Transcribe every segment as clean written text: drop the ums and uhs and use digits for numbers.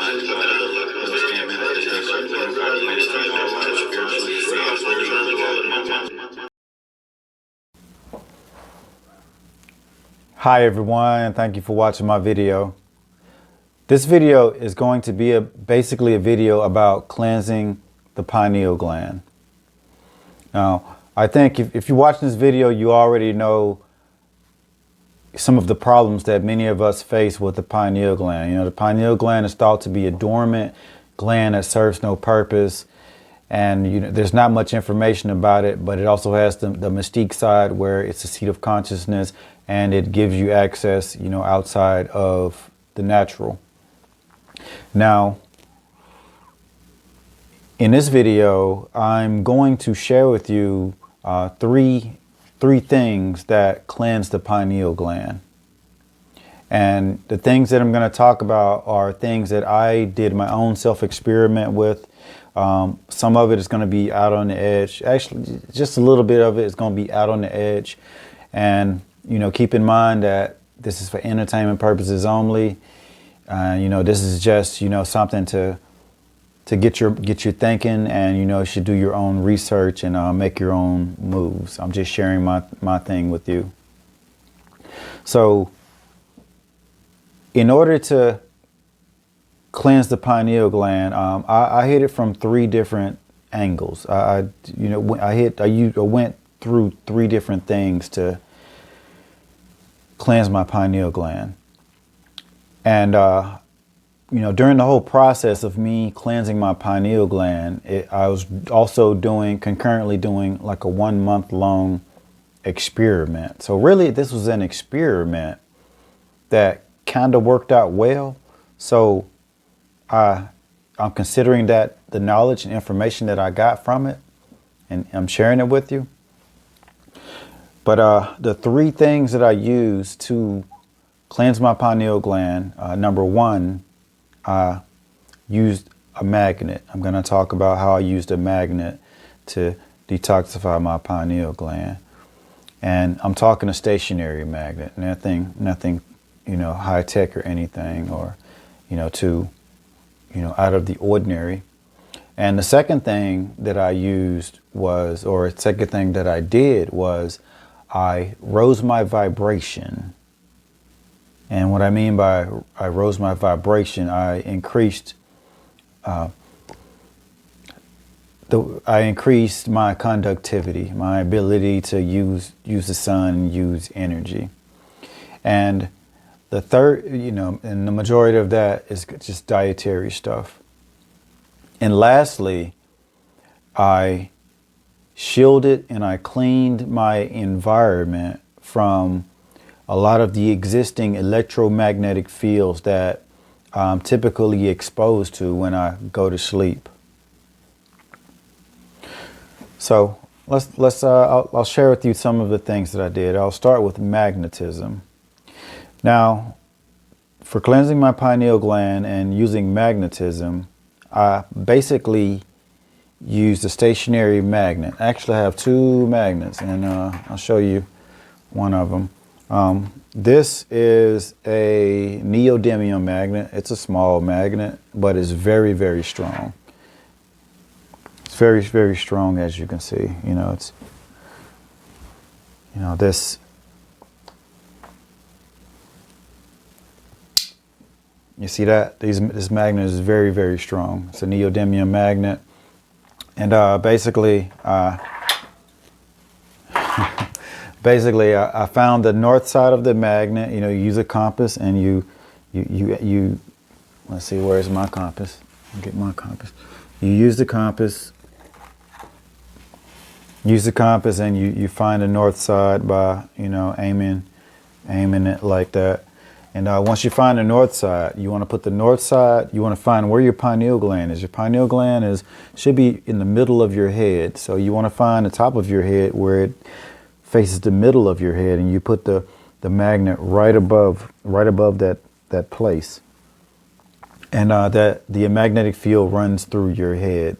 Hi everyone, and thank you for watching my video. This video is going to be basically a video about cleansing the pineal gland. Now, I think if you're watching this video, you already know some of the problems that many of us face with the pineal gland. The pineal gland is thought to be a dormant gland that serves no purpose. And there's not much information about it, but it also has the mystique side where it's a seat of consciousness and it gives you access, outside of the natural. Now, in this video, I'm going to share with you three things that cleanse the pineal gland. And the things that I'm going to talk about are things that I did my own self-experiment with. Some of it is going to be out on the edge. Actually, just a little bit of it is going to be out on the edge. And, keep in mind that this is for entertainment purposes only. This is just, something to get you thinking, and, you should do your own research and make your own moves. I'm just sharing my thing with you. So in order to cleanse the pineal gland, I hit it from three different angles. I went through three different things to cleanse my pineal gland. And during the whole process of me cleansing my pineal gland, I was also concurrently doing like a 1 month long experiment. So really, this was an experiment that kind of worked out well. So I'm considering that the knowledge and information that I got from it, and I'm sharing it with you. But the three things that I used to cleanse my pineal gland, number one, I used a magnet. I'm going to talk about how I used a magnet to detoxify my pineal gland. And I'm talking a stationary magnet, nothing, high tech or anything, or, out of the ordinary. And the second thing that I used was, or second thing that I did was, I rose my vibration. And what I mean by I rose my vibration, I increased my conductivity, my ability to use the sun and use energy. And the third, and the majority of that is just dietary stuff. And lastly, I shielded and I cleaned my environment from a lot of the existing electromagnetic fields that I'm typically exposed to when I go to sleep. So I'll share with you some of the things that I did. I'll start with magnetism. Now, for cleansing my pineal gland and using magnetism, I basically used a stationary magnet. Actually, I have two magnets, and I'll show you one of them. This is a neodymium magnet. It's a small magnet, but it's very, very strong. It's very, very strong, as you can see. This. You see that? This magnet is very, very strong. It's a neodymium magnet. And basically, I found the north side of the magnet. You use a compass, and you let's see, where's my compass? I'll get my compass. You use the compass. And you find the north side by aiming it like that. And once you find the north side, you want to put the north side, you want to find where your pineal gland is. Your pineal gland should be in the middle of your head. So you want to find the top of your head where it faces the middle of your head, and you put the magnet right above that place. And that the magnetic field runs through your head,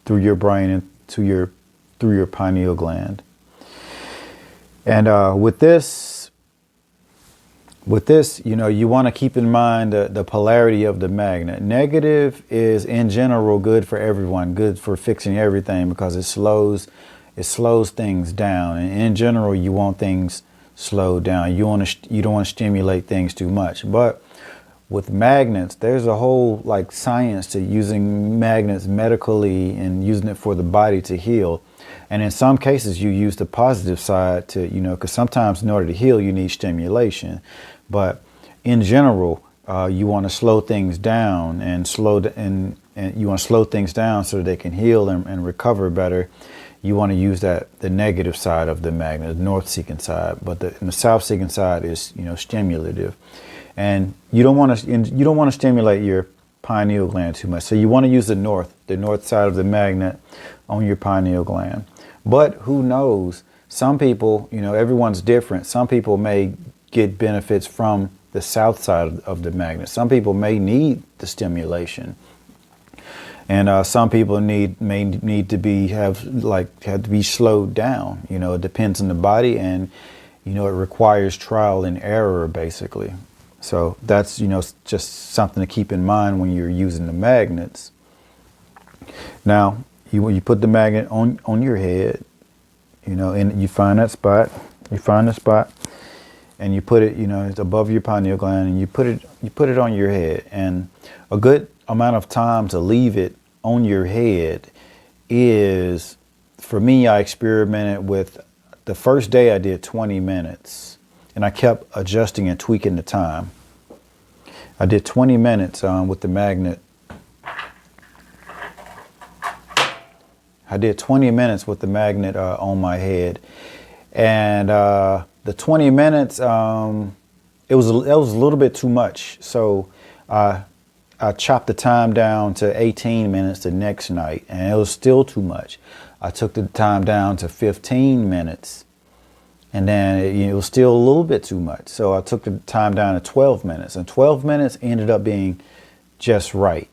through your brain, and through your pineal gland. And with this, With this, you want to keep in mind the polarity of the magnet. Negative is in general good for everyone, good for fixing everything, because it slows things down. And in general, you want things slowed down. You don't want to stimulate things too much. But with magnets, there's a whole like science to using magnets medically and using it for the body to heal. And in some cases, you use the positive side to, because sometimes in order to heal, you need stimulation. But in general, you want to slow things down and you want to slow things down so that they can heal and recover better. You want to use the negative side of the magnet, the north-seeking side, but the south-seeking side is, stimulative. And you don't want to stimulate your pineal gland too much. So you want to use the north side of the magnet on your pineal gland. But who knows? Some people, everyone's different. Some people may get benefits from the south side of the magnet. Some people may need the stimulation. And some people may need to have to be slowed down. It depends on the body, and it requires trial and error basically. So that's just something to keep in mind when you're using the magnets. Now, when you put the magnet on your head, and you find that spot, and you put it, it's above your pineal gland, and you put it on your head, and a good amount of time to leave it on your head is, for me, I experimented with, the first day I did 20 minutes, and I kept adjusting and tweaking the time. I did 20 minutes with the magnet. I did 20 minutes with the magnet on my head, and the 20 minutes, it was a little bit too much. So I chopped the time down to 18 minutes the next night, and it was still too much. I took the time down to 15 minutes, and then it was still a little bit too much. So I took the time down to 12 minutes, and 12 minutes ended up being just right.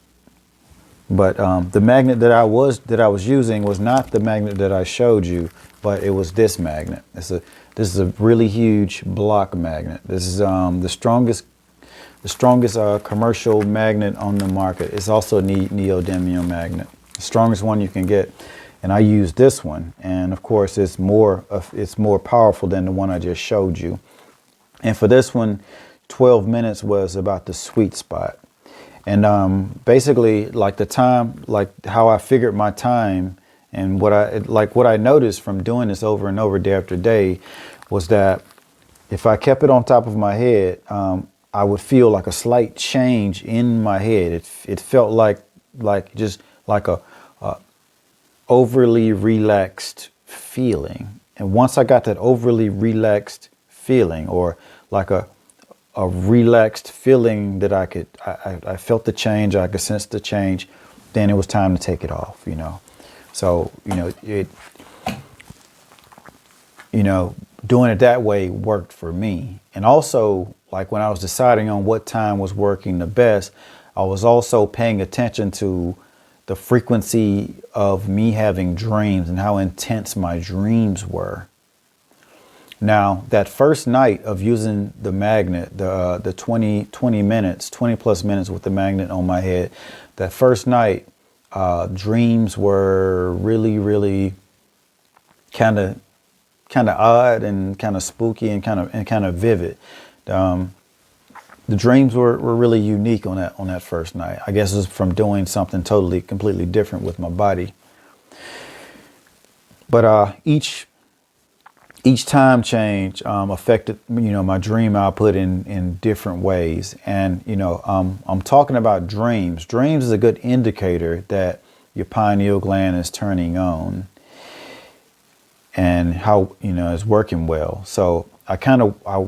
But the magnet that I was using was not the magnet that I showed you, but it was this magnet. This is a really huge block magnet. This is the strongest commercial magnet on the market. It's also a neodymium magnet, the strongest one you can get. And I use this one, and of course it's more powerful than the one I just showed you. And for this one, 12 minutes was about the sweet spot. And basically, like the time, like how I figured my time, and what I noticed from doing this over and over day after day was that if I kept it on top of my head, I would feel like a slight change in my head. It felt like a overly relaxed feeling. And once I got that overly relaxed feeling, or like a relaxed feeling that I felt the change, I could sense the change, then it was time to take it off, So, doing it that way worked for me. And also, like when I was deciding on what time was working the best, I was also paying attention to the frequency of me having dreams and how intense my dreams were. Now, that first night of using the magnet, the 20 plus minutes with the magnet on my head, that first night, dreams were really, really kind of odd and kind of spooky and kind of vivid. The dreams were really unique on that first night. I guess it was from doing something completely different with my body. But each time change affected my dream output in different ways. And I'm talking about dreams. Dreams is a good indicator that your pineal gland is turning on and how it's working well. So I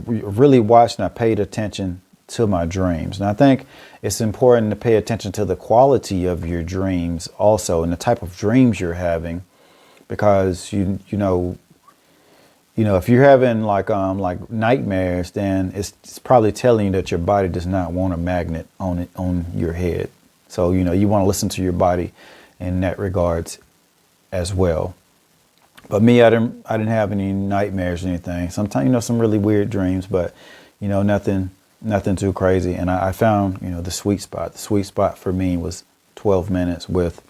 really watched and I paid attention to my dreams. And I think it's important to pay attention to the quality of your dreams also, and the type of dreams you're having, because if you're having like nightmares, then it's probably telling you that your body does not want a magnet on your head. So you want to listen to your body in that regards as well. But me, I didn't have any nightmares or anything. Sometimes some really weird dreams, but nothing too crazy. And I found, the sweet spot. The sweet spot for me was 12 minutes with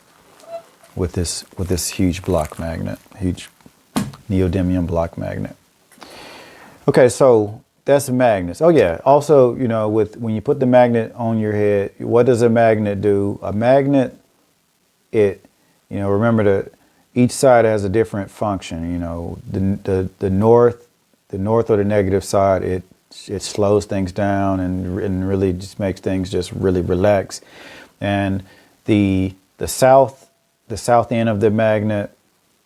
this huge block magnet, huge neodymium block magnet. Okay, so that's magnets. Oh yeah. Also, when you put the magnet on your head, what does a magnet do? A magnet, remember that each side has a different function. The north or the negative side, it slows things down and really just makes things just really relax. And the south end of the magnet,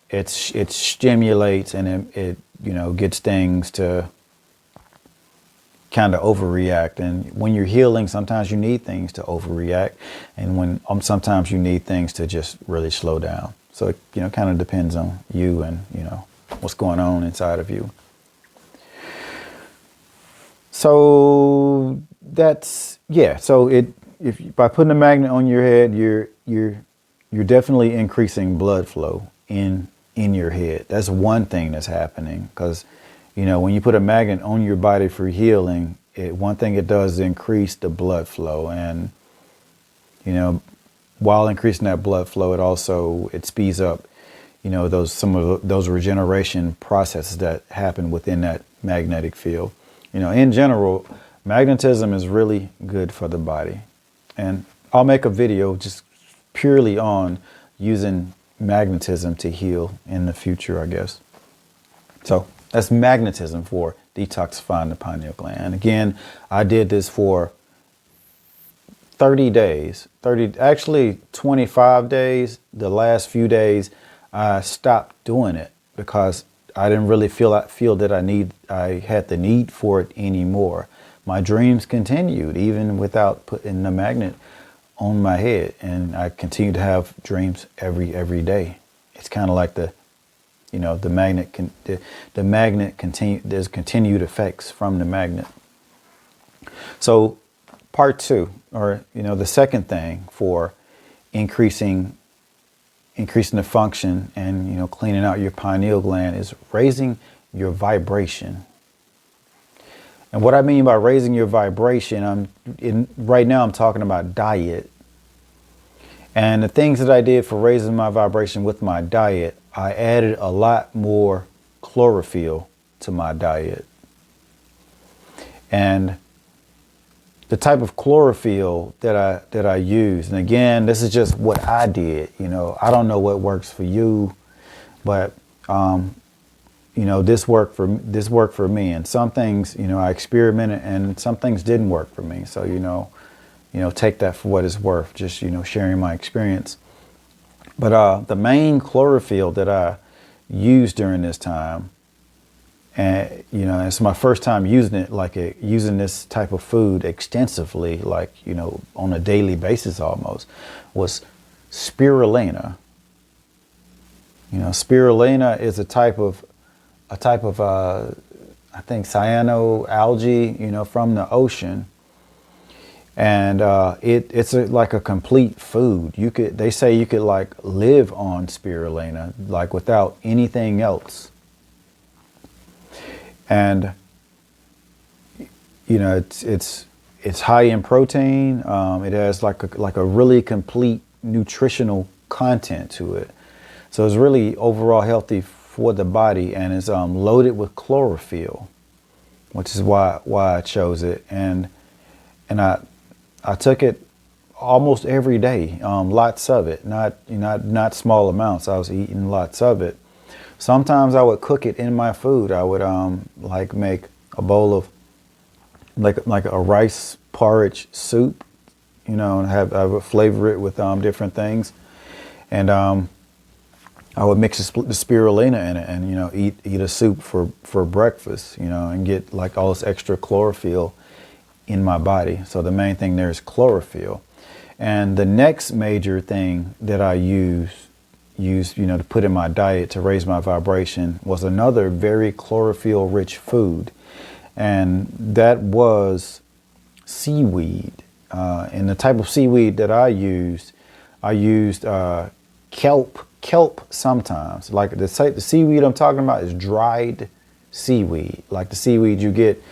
it stimulates and it gets things to kind of overreact. And when you're healing, sometimes you need things to overreact, and sometimes you need things to just really slow down. So it kind of depends on you and what's going on inside of you. So that's So if by putting a magnet on your head, you're definitely increasing blood flow in your head. That's one thing that's happening, because when you put a magnet on your body for healing, one thing it does is increase the blood flow, and while increasing that blood flow, it speeds up some of those regeneration processes that happen within that magnetic field. In general, magnetism is really good for the body, and I'll make a video just purely on using magnetism to heal in the future, I guess. So that's magnetism for detoxifying the pineal gland. And again, I did this for 30 days, actually 25 days. The last few days, I stopped doing it because I didn't really feel that I had the need for it anymore. My dreams continued even without putting the magnet on my head, and I continue to have dreams every day. It's kind of like the magnet there's continued effects from the magnet. So part two, or the second thing for increasing the function and cleaning out your pineal gland, is raising your vibration. And what I mean by raising your vibration, right now I'm talking about diet. And the things that I did for raising my vibration with my diet, I added a lot more chlorophyll to my diet. And the type of chlorophyll that I use, and again, this is just what I did. I don't know what works for you, but this worked for me. And some things, I experimented, and some things didn't work for me. So take that for what it's worth. Just sharing my experience. But the main chlorophyll that I used during this time, and it's my first time using it, using this type of food extensively, on a daily basis almost, was spirulina. Spirulina is a type of I think cyanoalgae, from the ocean. And it's like a complete food. They say you could live on spirulina without anything else. And it's high in protein. It has like a really complete nutritional content to it. So it's really overall healthy for the body, and it's loaded with chlorophyll, which is why I chose it. And I took it almost every day, lots of it, not small amounts. I was eating lots of it. Sometimes I would cook it in my food. I would make a bowl of like a rice porridge soup, and I would flavor it with different things, and I would mix the spirulina in it, and eat a soup for breakfast, and get all this extra chlorophyll in my body. So the main thing there is chlorophyll. And the next major thing that I used to put in my diet to raise my vibration was another very chlorophyll rich food, and that was seaweed. And the type of seaweed that I used kelp sometimes. The seaweed I'm talking about is dried seaweed, like the seaweed you get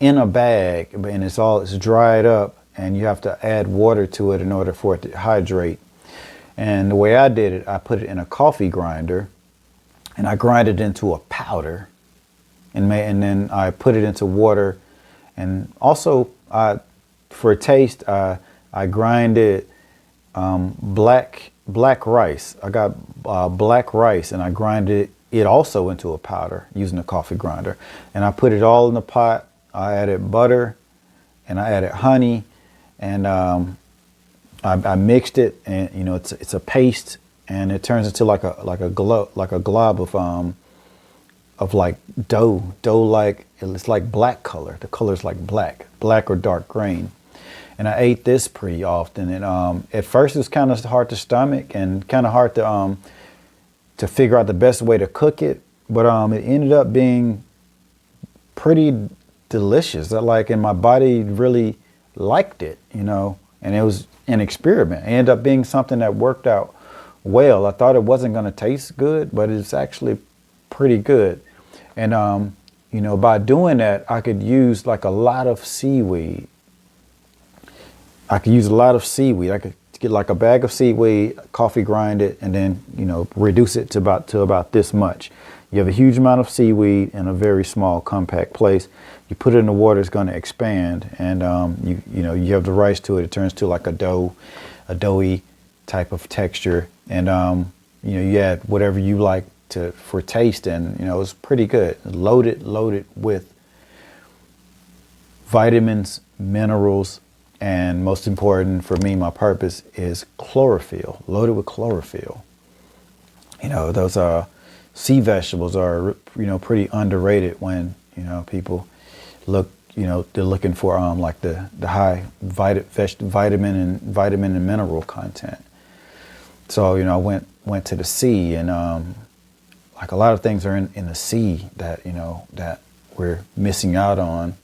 in a bag, and it's dried up, and you have to add water to it in order for it to hydrate. And the way I did it, I put it in a coffee grinder, and I grind it into a powder, and then I put it into water, and also for a taste, I grinded black rice. I got black rice, and I grinded it also into a powder using a coffee grinder, and I put it all in the pot. I added butter, and I added honey, and I mixed it, and it's a paste, and it turns into like a glob of like dough like, it's like black color. The color's like black or dark green. And I ate this pretty often, and at first it was kind of hard to stomach and kind of hard to figure out the best way to cook it, but it ended up being pretty delicious. And my body really liked it, and it was an experiment. It ended up being something that worked out well. I thought it wasn't going to taste good, but it's actually pretty good. And by doing that, I could use like a lot of seaweed. I could get like a bag of seaweed, coffee grind it, and then reduce it to about this much. You have a huge amount of seaweed in a very small, compact place. You put it in the water, it's going to expand, and you have the rice to it. It turns to like a doughy type of texture, and you add whatever you like for taste, and it's pretty good. Loaded with vitamins, minerals, and most important for me, my purpose is chlorophyll. Loaded with chlorophyll. Those sea vegetables are pretty underrated when people look. They're looking for like the high vitamin and mineral content. So I went to the sea, and like a lot of things are in the sea that that we're missing out on.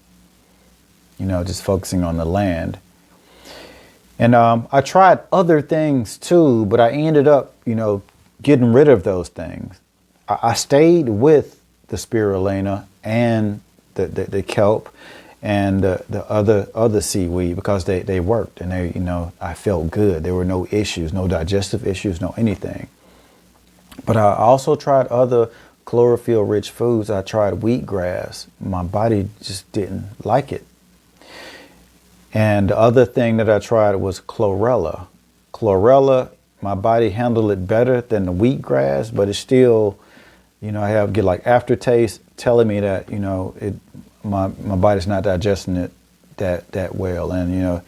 Just focusing on the land. And I tried other things too, but I ended up getting rid of those things. I stayed with the spirulina and the kelp and the other seaweed because they worked, and I felt good. There were no issues, no digestive issues, no anything. But I also tried other chlorophyll-rich foods. I tried wheatgrass. My body just didn't like it. And the other thing that I tried was chlorella. Chlorella, my body handled it better than the wheatgrass, but it's still, I get like aftertaste telling me that, my body's not digesting it that well. And,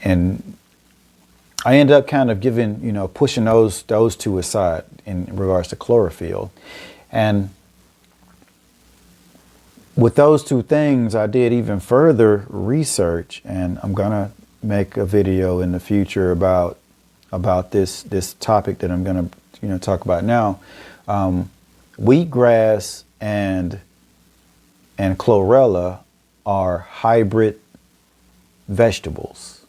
and I ended up kind of pushing those two aside in regards to chlorophyll. And with those two things, I did even further research, and I'm gonna make a video in the future about this topic that I'm gonna talk about now. Wheatgrass and chlorella are hybrid vegetables,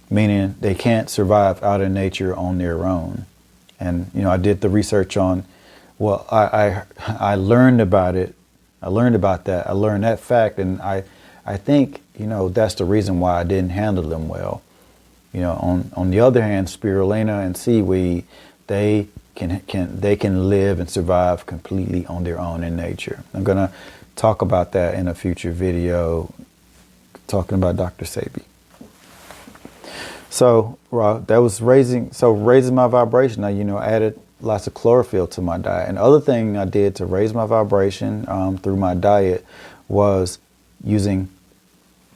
meaning they can't survive out in nature on their own. And I did the research on. Well, I learned about it. I learned about that. I learned that fact, and I think that's the reason why I didn't handle them well. On the other hand, spirulina and seaweed, they can live and survive completely on their own in nature. I'm gonna talk about that in a future video, talking about Dr. Sebi. So that was raising my vibration. I added lots of chlorophyll to my diet. And the other thing I did to raise my vibration through my diet was using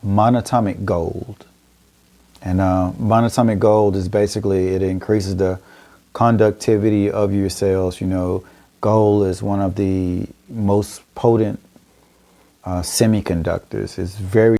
monatomic gold. And monatomic gold is basically, it increases the conductivity of your cells. Gold is one of the most potent semiconductors. It's very